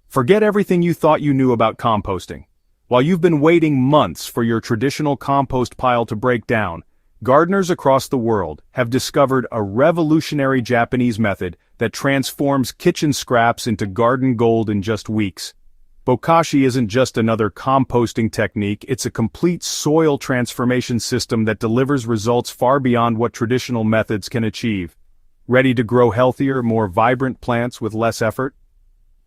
Forget everything you thought you knew about composting. While you've been waiting months for your traditional compost pile to break down, gardeners across the world have discovered a revolutionary Japanese method that transforms kitchen scraps into garden gold in just weeks. Bokashi isn't just another composting technique, it's a complete soil transformation system that delivers results far beyond what traditional methods can achieve. Ready to grow healthier, more vibrant plants with less effort?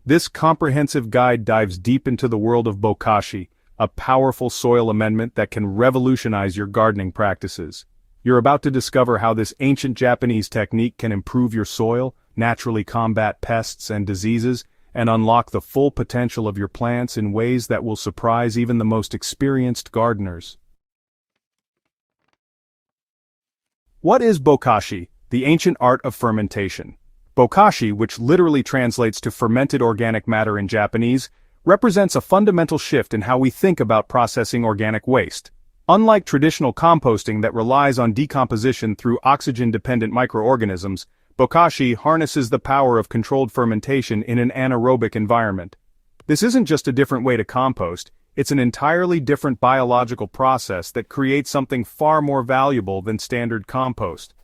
This comprehensive guide dives deep into the world of Bokashi, a powerful soil amendment that can revolutionize your gardening practices. You're about to discover how this ancient Japanese technique can improve your soil, naturally combat pests and diseases, and unlock the full potential of your plants in ways that will surprise even the most experienced gardeners. What is Bokashi, the ancient art of fermentation? Bokashi, which literally translates to fermented organic matter in Japanese, represents a fundamental shift in how we think about processing organic waste. Unlike traditional composting that relies on decomposition through oxygen-dependent microorganisms, Bokashi harnesses the power of controlled fermentation in an anaerobic environment. This isn't just a different way to compost, it's an entirely different biological process that creates something far more valuable than standard compost.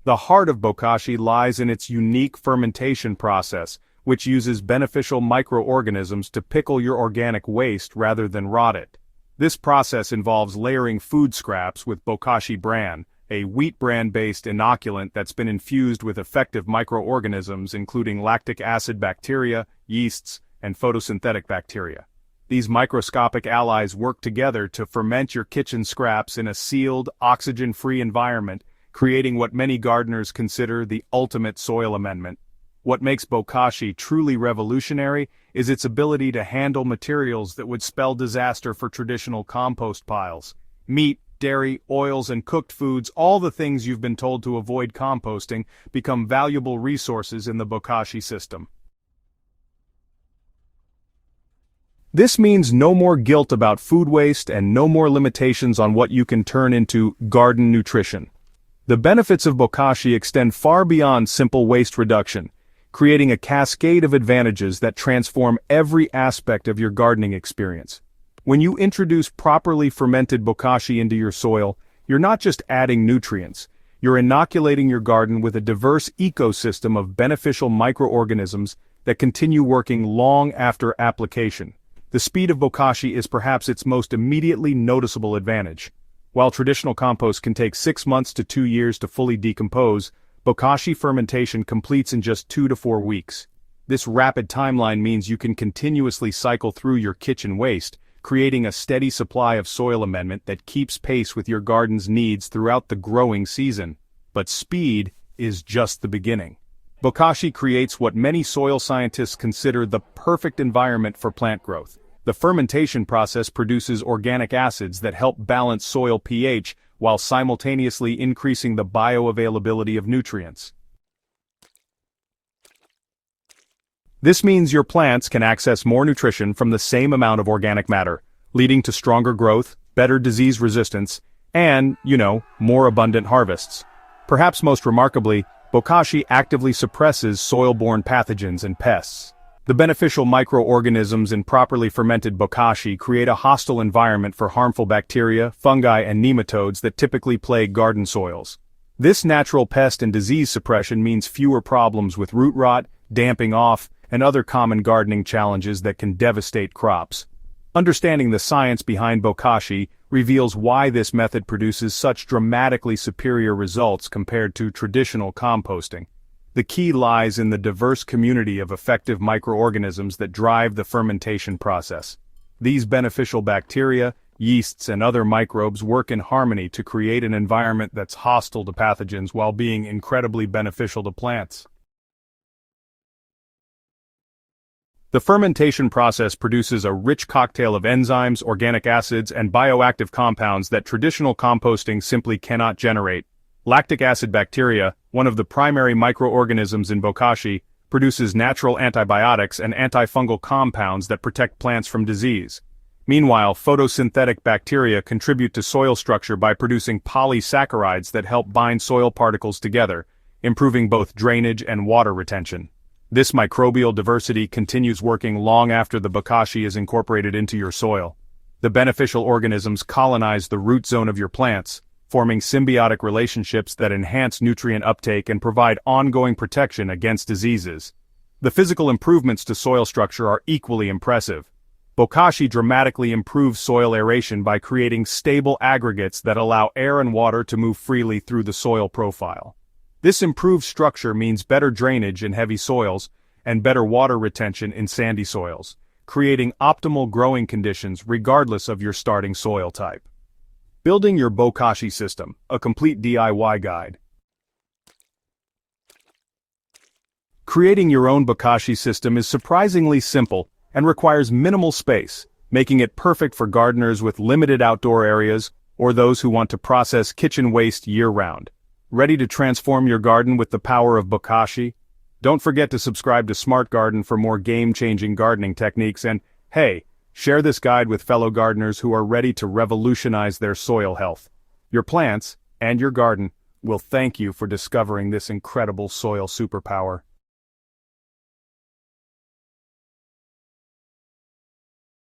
The heart of Bokashi lies in its unique fermentation process, which uses beneficial microorganisms to pickle your organic waste rather than rot it. This process involves layering food scraps with Bokashi bran, a wheat bran-based inoculant that's been infused with effective microorganisms including lactic acid bacteria, yeasts, and photosynthetic bacteria. These microscopic allies work together to ferment your kitchen scraps in a sealed, oxygen-free environment, creating what many gardeners consider the ultimate soil amendment. What makes Bokashi truly revolutionary is its ability to handle materials that would spell disaster for traditional compost piles. Meat, dairy, oils, and cooked foods, all the things you've been told to avoid composting, become valuable resources in the Bokashi system. This means no more guilt about food waste and no more limitations on what you can turn into garden nutrition. The benefits of Bokashi extend far beyond simple waste reduction, creating a cascade of advantages that transform every aspect of your gardening experience. When you introduce properly fermented Bokashi into your soil, you're not just adding nutrients, you're inoculating your garden with a diverse ecosystem of beneficial microorganisms that continue working long after application. The speed of Bokashi is perhaps its most immediately noticeable advantage. While traditional compost can take 6 months to 2 years to fully decompose, Bokashi fermentation completes in just 2 to 4 weeks. This rapid timeline means you can continuously cycle through your kitchen waste, creating a steady supply of soil amendment that keeps pace with your garden's needs throughout the growing season. But speed is just the beginning. Bokashi creates what many soil scientists consider the perfect environment for plant growth. The fermentation process produces organic acids that help balance soil pH while simultaneously increasing the bioavailability of nutrients. This means your plants can access more nutrition from the same amount of organic matter, leading to stronger growth, better disease resistance, and, more abundant harvests. Perhaps most remarkably, Bokashi actively suppresses soil-borne pathogens and pests. The beneficial microorganisms in properly fermented Bokashi create a hostile environment for harmful bacteria, fungi, and nematodes that typically plague garden soils. This natural pest and disease suppression means fewer problems with root rot, damping off, and other common gardening challenges that can devastate crops. Understanding the science behind Bokashi reveals why this method produces such dramatically superior results compared to traditional composting. The key lies in the diverse community of effective microorganisms that drive the fermentation process. These beneficial bacteria, yeasts, and other microbes work in harmony to create an environment that's hostile to pathogens while being incredibly beneficial to plants. The fermentation process produces a rich cocktail of enzymes, organic acids, and bioactive compounds that traditional composting simply cannot generate. Lactic acid bacteria, one of the primary microorganisms in Bokashi, produces natural antibiotics and antifungal compounds that protect plants from disease. Meanwhile, photosynthetic bacteria contribute to soil structure by producing polysaccharides that help bind soil particles together, improving both drainage and water retention. This microbial diversity continues working long after the bokashi is incorporated into your soil. The beneficial organisms colonize the root zone of your plants, forming symbiotic relationships that enhance nutrient uptake and provide ongoing protection against diseases. The physical improvements to soil structure are equally impressive. Bokashi dramatically improves soil aeration by creating stable aggregates that allow air and water to move freely through the soil profile. This improved structure means better drainage in heavy soils and better water retention in sandy soils, creating optimal growing conditions regardless of your starting soil type. Building your Bokashi system, a complete DIY guide. Creating your own Bokashi system is surprisingly simple and requires minimal space, making it perfect for gardeners with limited outdoor areas or those who want to process kitchen waste year-round. Ready to transform your garden with the power of Bokashi? Don't forget to subscribe to Smart Garden for more game-changing gardening techniques and, hey, share this guide with fellow gardeners who are ready to revolutionize their soil health. Your plants, and your garden, will thank you for discovering this incredible soil superpower.